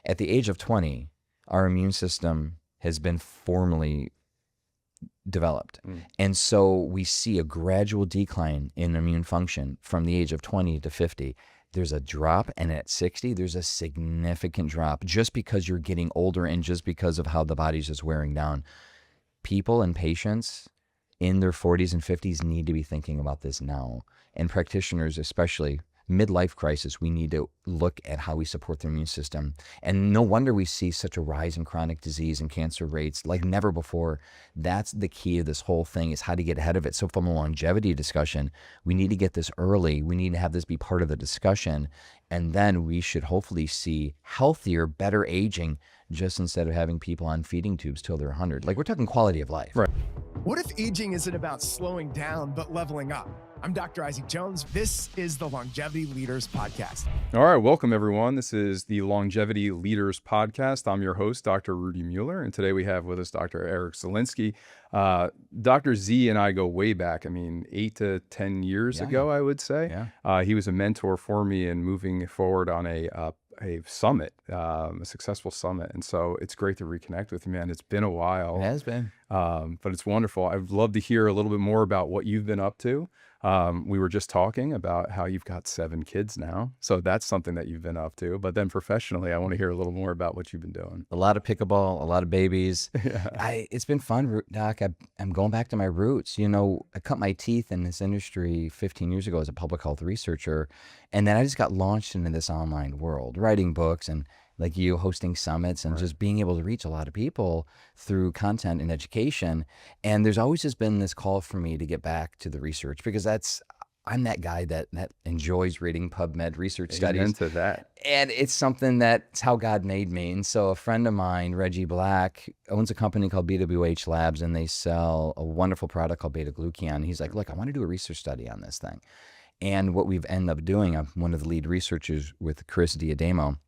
At the age of 20, our immune system has been formally developed. And so we see a gradual decline in immune function from the age of 20 to 50. There's a drop, and at 60, there's a significant drop just because you're getting older and just because of how the body's just wearing down. People and patients in their 40s and 50s need to be thinking about this now. And practitioners, especially midlife crisis, we need to look at how we support the immune system. And no wonder we see such a rise in chronic disease and cancer rates like never before. That's the key of this whole thing, is how to get ahead of it. So from a longevity discussion, we need to get this early. We need to have this be part of the discussion. And then we should hopefully see healthier, better aging, just instead of having people on feeding tubes till they're 100. Like, we're talking quality of life. Right. What if aging isn't about slowing down, but leveling up? I'm Dr. Isaac Jones. This is the Longevity Leaders Podcast. All right, welcome everyone. This is the Longevity Leaders Podcast. I'm your host, Dr. Rudy Mueller, and today we have with us Dr. Eric Zielinski. Dr. Z and I go way back. I mean, 8 to 10 years ago, I would say. Yeah. He was a mentor for me in moving forward on a summit, a successful summit. And so it's great to reconnect with you, man. It's been a while. It has been. But it's wonderful. I'd love to hear a little bit more about what you've been up to. We were just talking about how you've got 7 kids now. So that's something that you've been up to. But then professionally, I want to hear a little more about what you've been doing. A lot of pickleball, a lot of babies. Yeah. It's been fun, Doc. I'm going back to my roots. You know, I cut my teeth in this industry 15 years ago as a public health researcher. And then I just got launched into this online world, writing books and, like you, hosting summits and just being able to reach a lot of people through content and education. And there's always just been this call for me to get back to the research, because I'm that guy that enjoys reading PubMed research studies. Into that. And it's something that's how God made me. And so a friend of mine, Reggie Black, owns a company called BWH Labs, and they sell a wonderful product called beta-glucan. He's like, look, I want to do a research study on this thing. And what we've ended up doing, I'm one of the lead researchers with Chris Diademo,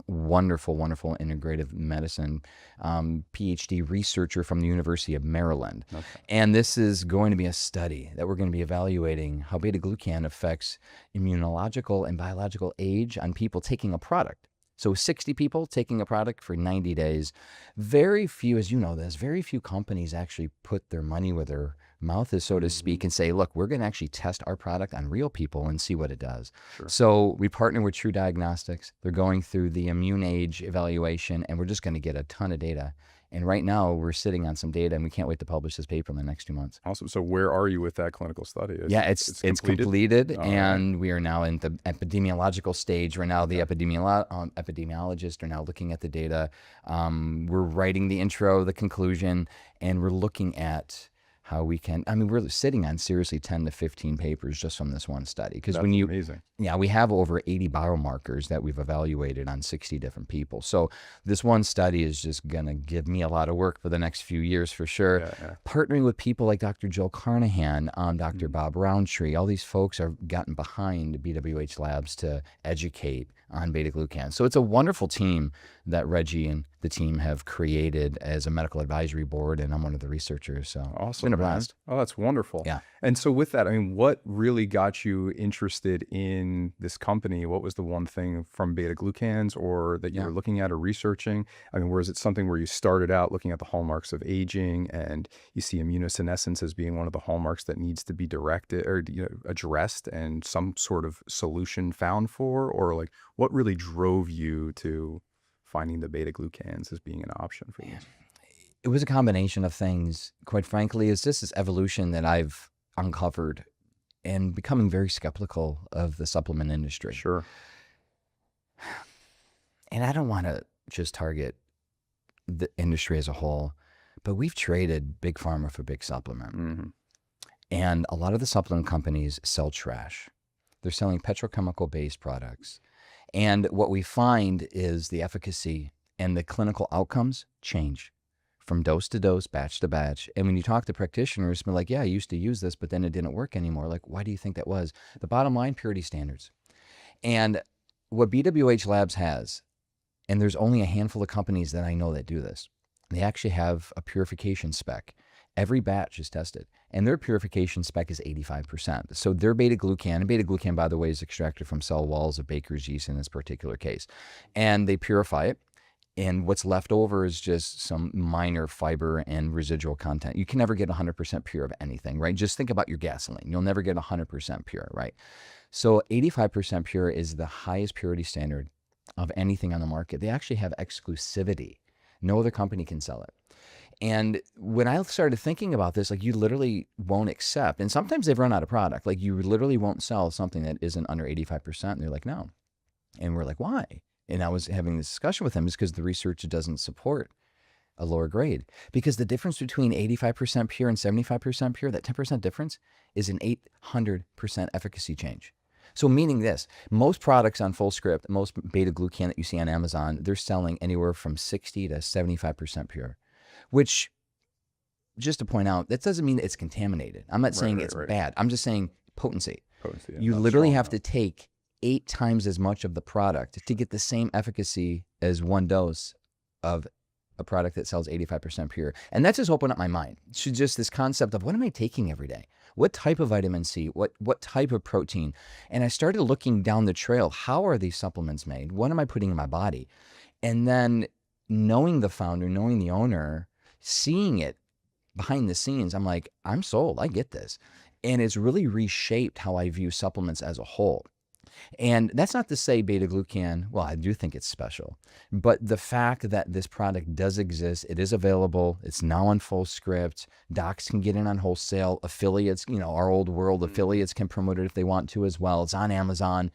wonderful integrative medicine PhD researcher from the University of Maryland. Okay. And this is going to be a study that we're going to be evaluating how beta-glucan affects immunological and biological age on people taking a product. So 60 people taking a product for 90 days. Very few, as you know this, very few companies actually put their money where their mouth is, so to speak, and say, look, we're going to actually test our product on real people and see what it does. Sure. So we partner with True Diagnostics. They're going through the immune age evaluation, and we're just going to get a ton of data. And right now we're sitting on some data, and we can't wait to publish this paper in the next 2 months. Awesome. So where are you with that clinical study? It's completed, and right. we are now in the epidemiological stage. We're now the epidemiologists are now looking at the data. We're writing the intro, the conclusion, and we're looking at how we can, we're sitting on seriously 10 to 15 papers just from this one study. Because amazing. Yeah, we have over 80 biomarkers that we've evaluated on 60 different people. So this one study is just going to give me a lot of work for the next few years for sure. Yeah. Partnering with people like Dr. Joe Carnahan, Dr. Bob Roundtree, all these folks have gotten behind BWH Labs to educate on beta-glucan. So it's a wonderful team that Reggie and the team have created as a medical advisory board, and I'm one of the researchers. So Awesome. It's been a blast. Man. Oh, that's wonderful. Yeah. And so with that, what really got you interested in this company? What was the one thing from beta-glucans or that you were looking at or researching? Was it something where you started out looking at the hallmarks of aging and you see immunosenescence as being one of the hallmarks that needs to be directed or addressed and some sort of solution found for? Or like, what really drove you to finding the beta-glucans as being an option for you? It was a combination of things. Quite frankly, it's just this evolution that I've uncovered and becoming very skeptical of the supplement industry. Sure. And I don't want to just target the industry as a whole, but we've traded big pharma for big supplement. Mm-hmm. And a lot of the supplement companies sell trash. They're selling petrochemical-based products. And what we find is the efficacy and the clinical outcomes change from dose to dose, batch to batch. And when you talk to practitioners, they're like, yeah, I used to use this, but then it didn't work anymore. Like, why do you think that was? The bottom line, purity standards. And what BWH Labs has, and there's only a handful of companies that I know that do this, they actually have a purification spec Every batch is tested, and their purification spec is 85%. So their beta-glucan, and beta-glucan, by the way, is extracted from cell walls of baker's yeast in this particular case, and they purify it. And what's left over is just some minor fiber and residual content. You can never get 100% pure of anything, right? Just think about your gasoline. You'll never get 100% pure, right? So 85% pure is the highest purity standard of anything on the market. They actually have exclusivity. No other company can sell it. And when I started thinking about this, like, you literally won't accept, and sometimes they've run out of product. Like, you literally won't sell something that isn't under 85%. And they're like, no. And we're like, why? And I was having this discussion with them, is because the research doesn't support a lower grade. Because the difference between 85% pure and 75% pure, that 10% difference, is an 800% efficacy change. So meaning this, most products on Fullscript, most beta-glucan that you see on Amazon, they're selling anywhere from 60 to 75% pure, which, just to point out, that doesn't mean it's contaminated. I'm not saying it's bad. I'm just saying potency. You literally have to take 8 times as much of the product to get the same efficacy as 1 dose of a product that sells 85% pure. And that's just opened up my mind to just this concept of, what am I taking every day? What type of vitamin C? What type of protein? And I started looking down the trail. How are these supplements made? What am I putting in my body? And then knowing the founder, knowing the owner, seeing it behind the scenes, I'm like, I'm sold. I get this. And it's really reshaped how I view supplements as a whole. And that's not to say beta-glucan, well, I do think it's special, but the fact that this product does exist, it is available, it's now on Fullscript, docs can get in on wholesale, affiliates, our old world affiliates can promote it if they want to as well. It's on Amazon.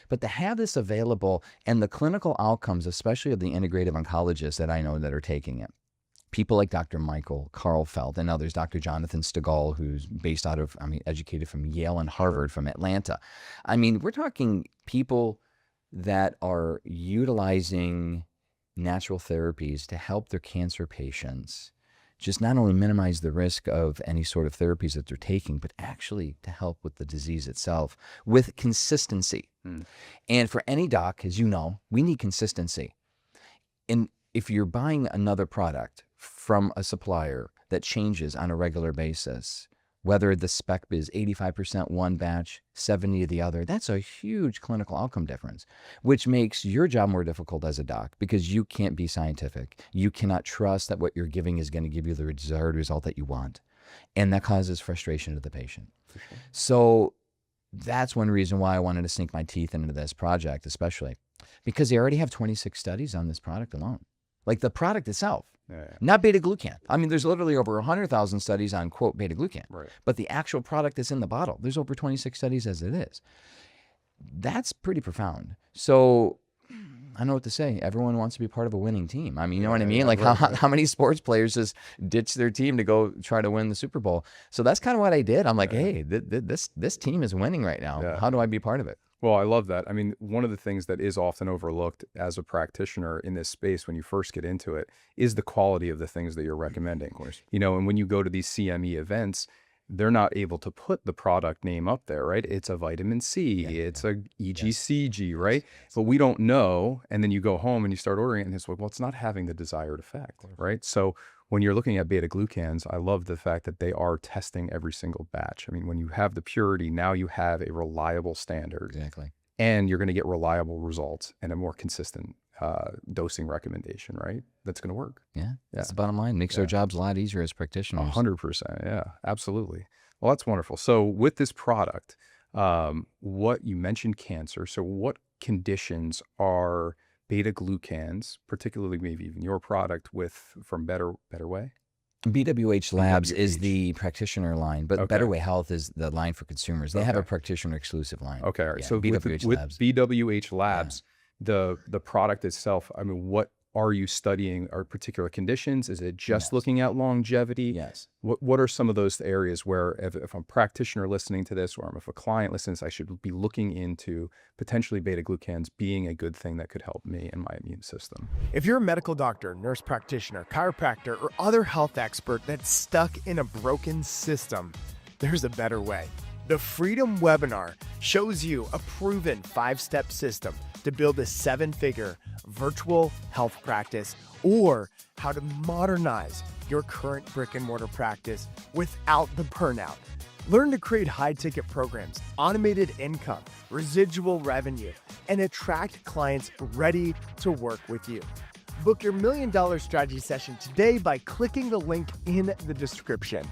But to have this available, and the clinical outcomes, especially of the integrative oncologists that I know that are taking it, people like Dr. Michael Karlfeldt and others, Dr. Jonathan Stegall, who's based out of, educated from Yale and Harvard, from Atlanta. We're talking people that are utilizing natural therapies to help their cancer patients just not only minimize the risk of any sort of therapies that they're taking, but actually to help with the disease itself with consistency. And for any doc, as you know, we need consistency. And if you're buying another product from a supplier that changes on a regular basis, whether the spec is 85% one batch, 70 the other, that's a huge clinical outcome difference, which makes your job more difficult as a doc, because you can't be scientific. You cannot trust that what you're giving is going to give you the desired result that you want. And that causes frustration to the patient. For sure. So that's one reason why I wanted to sink my teeth into this project, especially because they already have 26 studies on this product alone. Like the product itself, not beta-glucan. There's literally over 100,000 studies on, quote, beta-glucan. Right. But the actual product that's in the bottle, there's over 26 studies as it is. That's pretty profound. So I know what to say. Everyone wants to be part of a winning team. You know what I mean? How many sports players just ditch their team to go try to win the Super Bowl? So that's kind of what I did. I'm like, hey, this team is winning right now. Yeah. How do I be part of it? Well, I love that. One of the things that is often overlooked as a practitioner in this space when you first get into it is the quality of the things that you're recommending. Of course. And when you go to these CME events, they're not able to put the product name up there, right? It's a vitamin C, it's a EGCG, right? But we don't know. And then you go home and you start ordering it and it's like, well, it's not having the desired effect, right? So when you're looking at beta-glucans, I love the fact that they are testing every single batch. When you have the purity, now you have a reliable standard. Exactly. And you're going to get reliable results and a more consistent dosing recommendation, right? That's going to work. Yeah, that's the bottom line. Makes our jobs a lot easier as practitioners. 100%. Yeah, absolutely. Well, that's wonderful. So with this product, what you mentioned cancer. So what conditions are beta-glucans, particularly maybe even your product from Better Way? BWH Labs is the practitioner line, but Better Way Health is the line for consumers. They have a practitioner exclusive line. Okay, all right. Yeah, so BWH with Labs. BWH Labs, the product itself, what are you studying? Are particular conditions? Is it just looking at longevity? Yes. What are some of those areas where if I'm a practitioner listening to this, or if a client listens, I should be looking into potentially beta-glucans being a good thing that could help me and my immune system? If you're a medical doctor, nurse practitioner, chiropractor, or other health expert that's stuck in a broken system, there's a better way. The Freedom webinar shows you a proven 5-step system to build a 7-figure, virtual health practice, or how to modernize your current brick and mortar practice without the burnout. Learn to create high-ticket programs, automated income, residual revenue, and attract clients ready to work with you. Book your $1 Million Strategy session today by clicking the link in the description.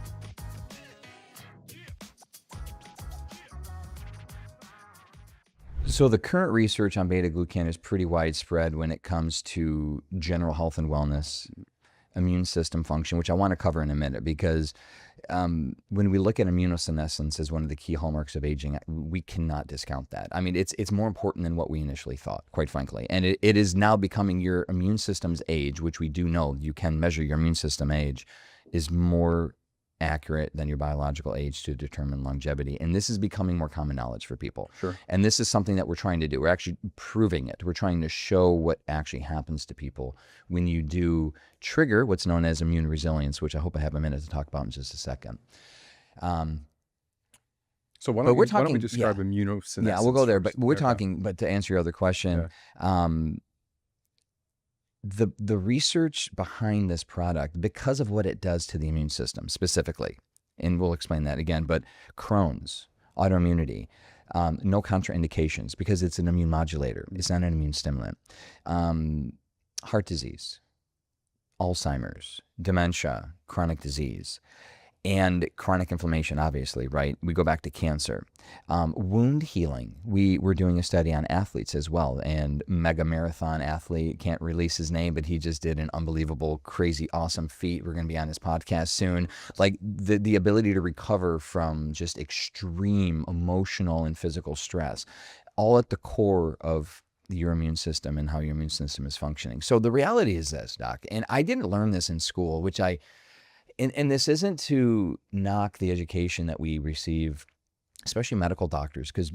So the current research on beta-glucan is pretty widespread when it comes to general health and wellness, immune system function, which I want to cover in a minute, because when we look at immunosenescence as one of the key hallmarks of aging, we cannot discount that. I mean, it's more important than what we initially thought, quite frankly. And it is now becoming your immune system's age, which we do know you can measure your immune system age, is more accurate than your biological age to determine longevity. And this is becoming more common knowledge for people. Sure. And this is something that we're trying to do. We're actually proving it. We're trying to show what actually happens to people when you do trigger what's known as immune resilience, which I hope I have a minute to talk about in just a second. So why don't we describe immunosenescence? Yeah, we'll go there. first? But we're Okay. talking, but to answer your other question, the research behind this product, because of what it does to the immune system specifically, and we'll explain that again, but Crohn's, autoimmunity, no contraindications because it's an immune modulator. It's not an immune stimulant. Heart disease, Alzheimer's, dementia, chronic disease, and chronic inflammation, obviously, right? We go back to cancer. Wound healing. We're doing a study on athletes as well, and mega marathon athlete, can't release his name, but he just did an unbelievable, crazy, awesome feat. We're going to be on his podcast soon. Like the ability to recover from just extreme emotional and physical stress, all at the core of your immune system and how your immune system is functioning. So the reality is this, Doc, and I didn't learn this in school, which and this isn't to knock the education that we receive, especially medical doctors, because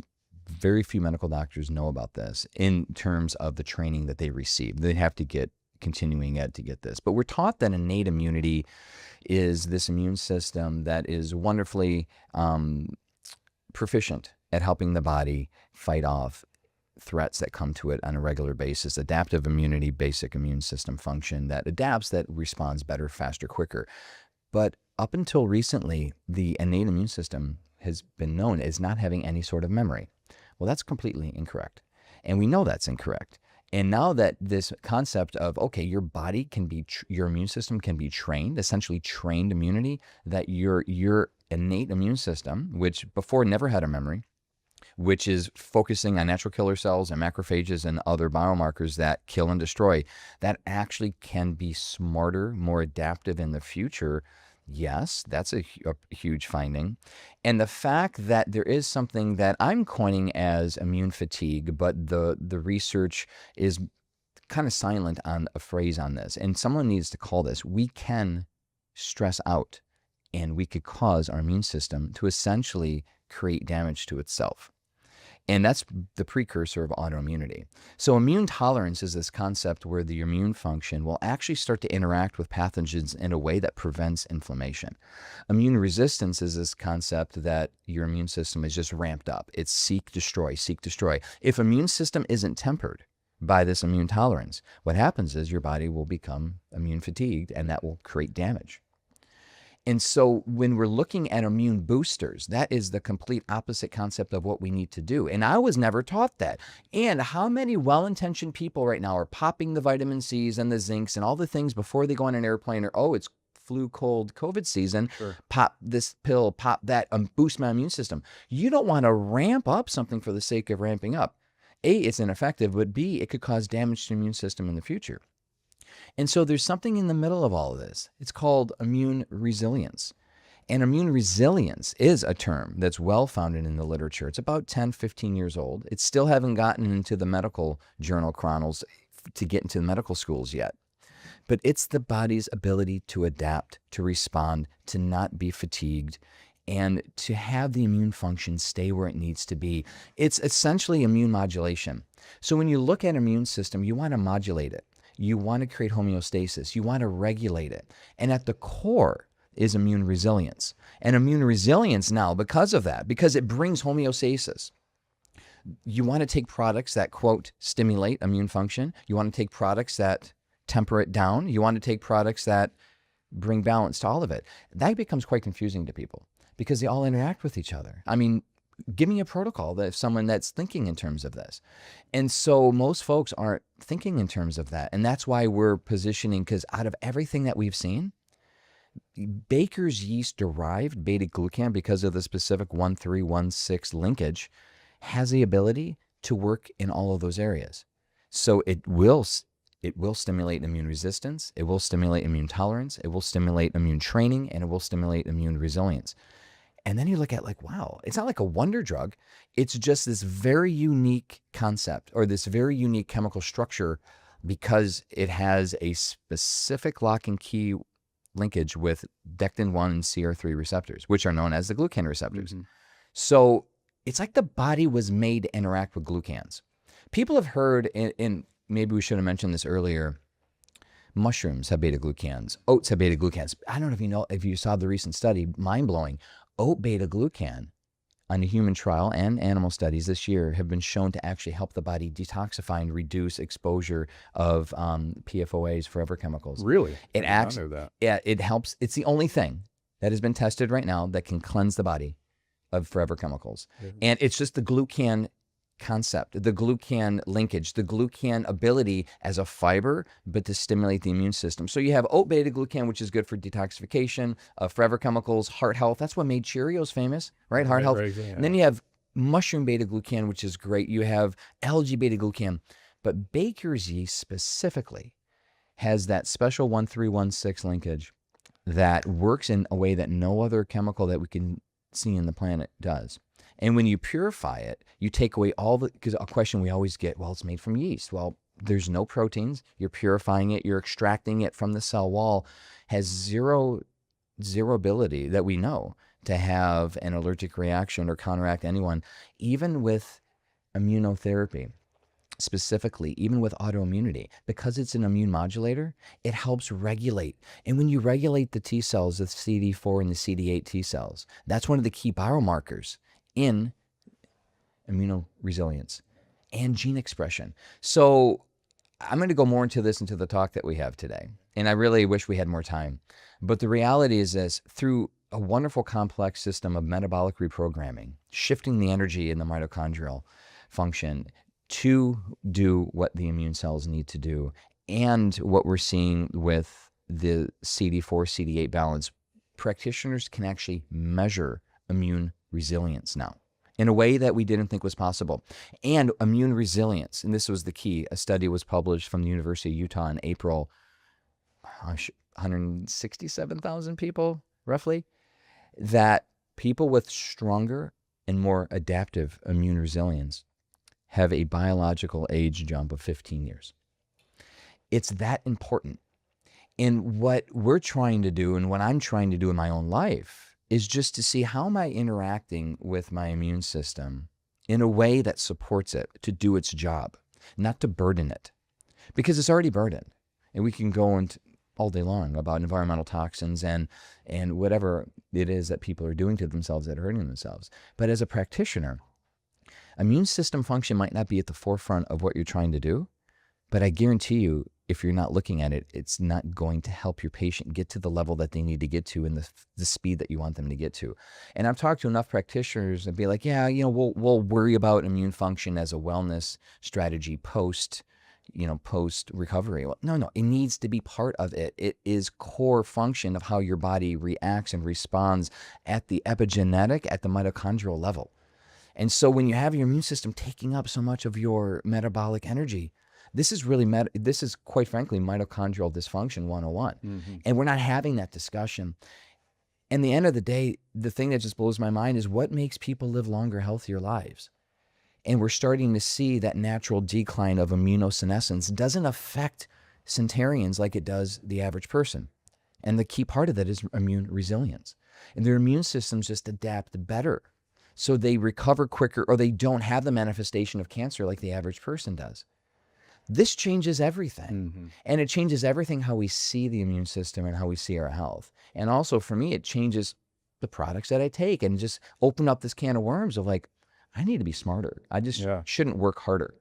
very few medical doctors know about this in terms of the training that they receive. They have to get continuing ed to get this. But we're taught that innate immunity is this immune system that is wonderfully proficient at helping the body fight off threats that come to it on a regular basis. Adaptive immunity, basic immune system function that adapts, that responds better, faster, quicker. But up until recently, the innate immune system has been known as not having any sort of memory. Well, that's completely incorrect. And we know that's incorrect. And now that this concept of, okay, your body can be, your immune system can be trained, essentially trained immunity, that your innate immune system, which before never had a memory, which is focusing on natural killer cells and macrophages and other biomarkers that kill and destroy, that actually can be smarter, more adaptive in the future. Yes, that's a huge finding. And the fact that there is something that I'm coining as immune fatigue, but the research is kind of silent on a phrase on this. And someone needs to call this. We can stress out, and we could cause our immune system to essentially create damage to itself. And that's the precursor of autoimmunity. So immune tolerance is this concept where the immune function will actually start to interact with pathogens in a way that prevents inflammation. Immune resistance is this concept that your immune system is just ramped up. It's seek, destroy, seek, destroy. If immune system isn't tempered by this immune tolerance, what happens is your body will become immune fatigued, and that will create damage. And so when we're looking at immune boosters, that is the complete opposite concept of what we need to do. And I was never taught that. And how many well-intentioned people right now are popping the vitamin C's and the zincs and all the things before they go on an airplane, or, oh, it's flu, cold, COVID season, Sure. Pop this pill, pop that, boost my immune system. You don't want to ramp up something for the sake of ramping up. A, it's ineffective, but B, it could cause damage to the immune system in the future. And so there's something in the middle of all of this. It's called immune resilience. And immune resilience is a term that's well founded in the literature. It's about 10, 15 years old. It still haven't gotten into the medical journal chronicles to get into the medical schools yet. But it's the body's ability to adapt, to respond, to not be fatigued, and to have the immune function stay where it needs to be. It's essentially immune modulation. So when you look at immune system, you want to modulate it. You want to create homeostasis. You want to regulate it. And at the core is immune resilience. And immune resilience now, because of that, because it brings homeostasis, You want to take products that, quote, stimulate immune function. You want to take products that temper it down. You want to take products that bring balance to all of it. That becomes quite confusing to people because they all interact with each other. I mean, give me a protocol that if someone that's thinking in terms of this. And so most folks aren't thinking in terms of that. And that's why we're positioning, because out of everything that we've seen, Baker's yeast derived beta-glucan, because of the specific 1,3,1,6 linkage, has the ability to work in all of those areas. So it will stimulate immune resistance, it will stimulate immune tolerance, it will stimulate immune training, and it will stimulate immune resilience. And then you look at like, wow, it's not like a wonder drug. It's just this very unique concept or this very unique chemical structure because it has a specific lock and key linkage with dectin-1 and CR3 receptors, which are known as the glucan receptors. So it's like the body was made to interact with glucans. People have heard, and maybe we should have mentioned this earlier, mushrooms have beta-glucans, oats have beta-glucans. I don't know if you saw the recent study, mind-blowing. Oat beta-glucan on a human trial and animal studies this year have been shown to actually help the body detoxify and reduce exposure of PFOAs, forever chemicals. Really? It acts. I know that. Yeah, it helps. It's the only thing that has been tested right now that can cleanse the body of forever chemicals. And it's just the glucan concept, the glucan linkage, the glucan ability as a fiber, but to stimulate the immune system. So you have oat beta-glucan, which is good for detoxification, forever chemicals, heart health. That's what made Cheerios famous, right? Heart health. Right, yeah. And then you have mushroom beta-glucan, which is great. You have algae beta-glucan. But Baker's yeast specifically has that special 1,3,1,6 linkage that works in a way that no other chemical that we can see in the planet does. And when you purify it, you take away all the, because a question we always get, well, it's made from yeast. Well, there's no proteins. You're purifying it. You're extracting it from the cell wall. Has zero ability that we know to have an allergic reaction or counteract anyone, even with immunotherapy. Specifically, even with autoimmunity, because it's an immune modulator, it helps regulate. And when you regulate the T cells, the CD4 and the CD8 T cells, that's one of the key biomarkers in immunoresilience and gene expression. So I'm going to go more into this into the talk that we have today. And I really wish we had more time. But the reality is this, through a wonderful complex system of metabolic reprogramming, shifting the energy in the mitochondrial function to do what the immune cells need to do, and what we're seeing with the CD4, CD8 balance, practitioners can actually measure immune resilience now in a way that we didn't think was possible. And immune resilience, and this was the key, a study was published from the University of Utah in April, 167,000 people, roughly, that people with stronger and more adaptive immune resilience have a biological age jump of 15 years. It's that important. And what we're trying to do, and what I'm trying to do in my own life, is just to see how am I interacting with my immune system in a way that supports it to do its job, not to burden it, because it's already burdened. And we can go into all day long about environmental toxins and whatever it is that people are doing to themselves that are hurting themselves. But as a practitioner, immune system function might not be at the forefront of what you're trying to do, but I guarantee you, if you're not looking at it, it's not going to help your patient get to the level that they need to get to and the speed that you want them to get to. And I've talked to enough practitioners and be like, yeah, we'll worry about immune function as a wellness strategy post recovery. Well, no, it needs to be part of it. It is core function of how your body reacts and responds at the epigenetic, at the mitochondrial level. And so when you have your immune system taking up so much of your metabolic energy, this is really, this is quite frankly, mitochondrial dysfunction 101. Mm-hmm. And we're not having that discussion. And the end of the day, the thing that just blows my mind is what makes people live longer, healthier lives. And we're starting to see that natural decline of immunosenescence doesn't affect centenarians like it does the average person. And the key part of that is immune resilience. And their immune systems just adapt better. So they recover quicker, or they don't have the manifestation of cancer like the average person does. This changes everything. Mm-hmm. And it changes everything how we see the immune system and how we see our health. And also for me, it changes the products that I take and just open up this can of worms of like, I need to be smarter. I just Yeah. shouldn't work harder.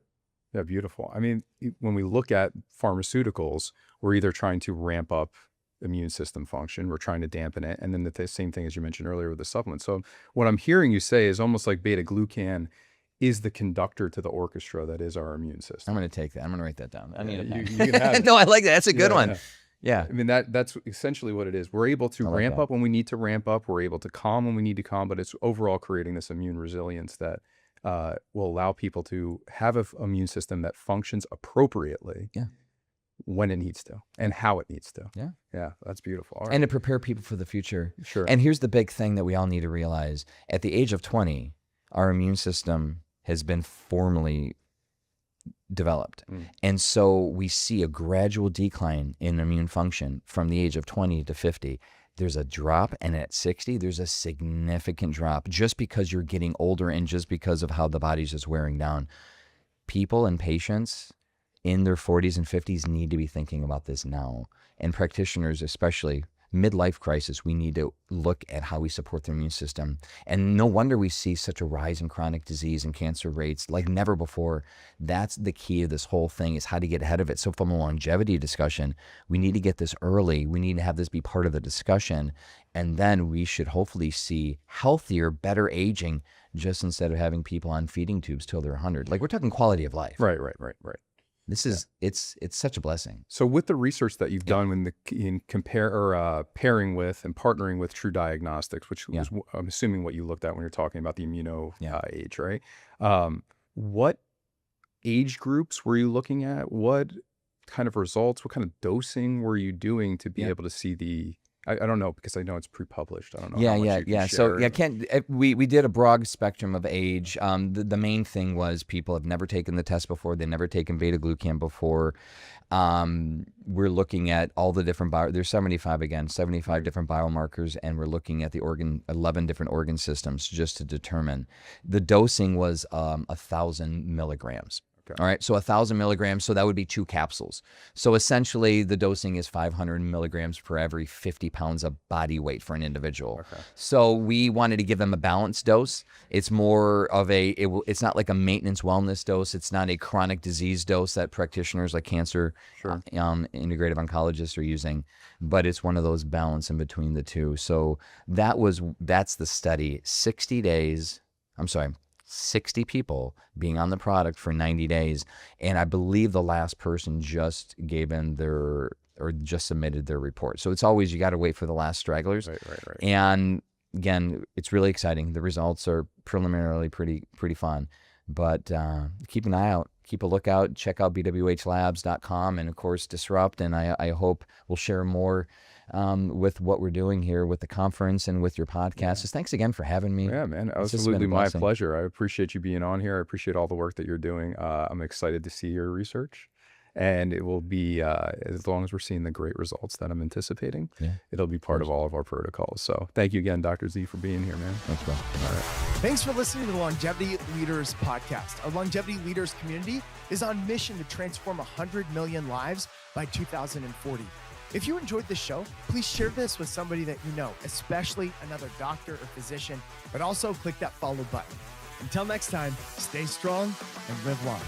Yeah, beautiful. I mean, when we look at pharmaceuticals, we're either trying to ramp up immune system function, we're trying to dampen it, and then the same thing as you mentioned earlier with the supplements. So what I'm hearing you say is almost like beta-glucan is the conductor to the orchestra that is our immune system. I'm going to take that. I'm going to write that down. I need a pen. You can have it. No, I like that. That's a good Yeah, one. yeah. Yeah. I mean, that's essentially what it is. We're able to I like ramp that. up when we need to ramp up. We're able to calm when we need to calm, but it's overall creating this immune resilience that will allow people to have an immune system that functions appropriately Yeah. when it needs to and how it needs to. Yeah. Yeah, that's beautiful. All right. And to prepare people for the future. Sure. And here's the big thing that we all need to realize. At the age of 20, our immune system has been formally developed. And so we see a gradual decline in immune function from the age of 20 to 50. There's a drop, and at 60, there's a significant drop just because you're getting older and just because of how the body's just wearing down. People and patients in their 40s and 50s need to be thinking about this now. And practitioners, especially midlife crisis, we need to look at how we support the immune system. And no wonder we see such a rise in chronic disease and cancer rates like never before. That's the key of this whole thing, is how to get ahead of it. So from a longevity discussion, we need to get this early. We need to have this be part of the discussion. And then we should hopefully see healthier, better aging, just instead of having people on feeding tubes till they're 100. Like, we're talking quality of life. Right. This is, it's such a blessing. So with the research that you've done in pairing with and partnering with True Diagnostics, which was, I'm assuming, what you looked at when you're talking about the immuno age, right? What age groups were you looking at? What kind of results, what kind of dosing were you doing to be able to see the, I don't know, because I know it's pre-published. I don't know. How much you can So share. we did a broad spectrum of age. The main thing was people have never taken the test before. They've never taken beta-glucan before. We're looking at all the different there's 75 different biomarkers, and we're looking at the 11 different organ systems just to determine. The dosing was 1,000 milligrams. All right, so 1,000 milligrams, so that would be 2 capsules. So essentially, the dosing is 500 milligrams per every 50 pounds of body weight for an individual. So we wanted to give them a balanced dose. It's more of it's not like a maintenance wellness dose. It's not a chronic disease dose that practitioners like cancer, integrative oncologists are using, but it's one of those balance in between the two. So that's the study. 60 people being on the product for 90 days. And I believe the last person just gave in just submitted their report. So it's always, you got to wait for the last stragglers. Right. And again, it's really exciting. The results are preliminarily pretty fun, but keep an eye out, keep a lookout, check out bwhlabs.com, and of course Disrupt. And I hope we'll share more with what we're doing here with the conference and with your podcast. Just thanks again for having me. Yeah, man, It's just absolutely been a my blessing. pleasure. I appreciate you being on here. I appreciate all the work that you're doing. I'm excited to see your research, and it will be, as long as we're seeing the great results that I'm anticipating, it'll be part of all of our protocols. So thank you again, Dr. Z, for being here, man. Thanks, bro. All right. Thanks for listening to the Longevity Leaders podcast. Our Longevity Leaders community is on mission to transform 100 million lives by 2040. If you enjoyed this show, please share this with somebody that you know, especially another doctor or physician, but also click that follow button. Until next time, stay strong and live long.